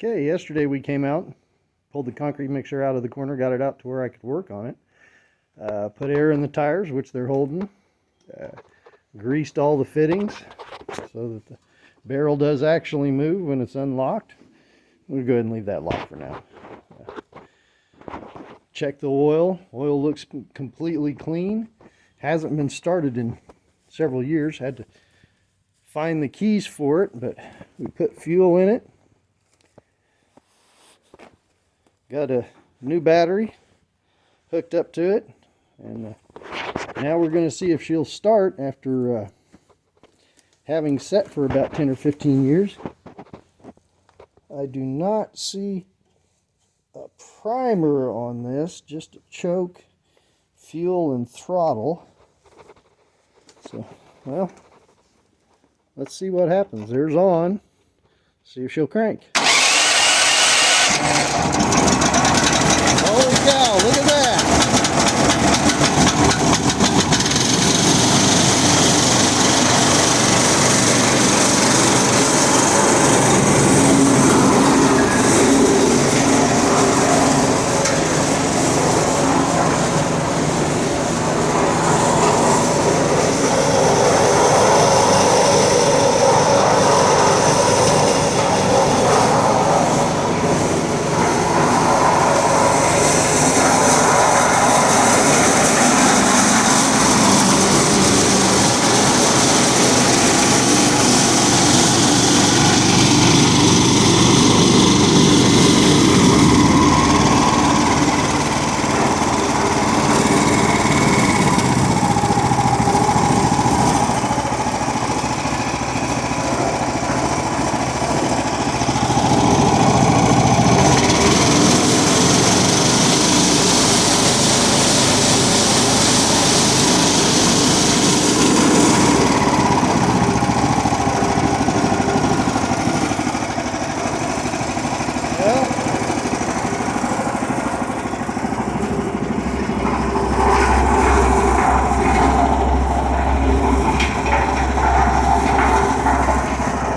Okay, yesterday we came out, pulled the concrete mixer out of the corner, got it out to where I could work on it. Put air in the tires, which they're holding. Greased all the fittings so that the barrel does actually move when it's unlocked. We'll go ahead and leave that locked for now. Check the oil. Oil looks completely clean. Hasn't been started in several years. Had to find the keys for it, but we put fuel in it. Got a new battery hooked up to it, and now we're going to see if she'll start after having set for about 10 or 15 years. I do not see a primer on this, just a choke, fuel, and throttle. So, well, let's see what happens. There's on. See if she'll crank. Holy cow, look at that!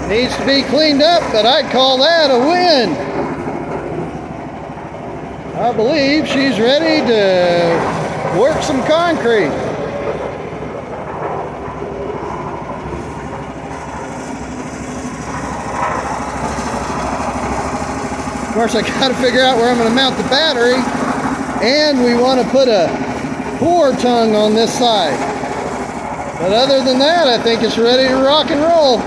Needs to be cleaned up, but I'd call that a win. I believe she's ready to work some concrete. Of course, I got to figure out where I'm going to mount the battery, and we want to put a pour tongue on this side. But other than that, I think it's ready to rock and roll.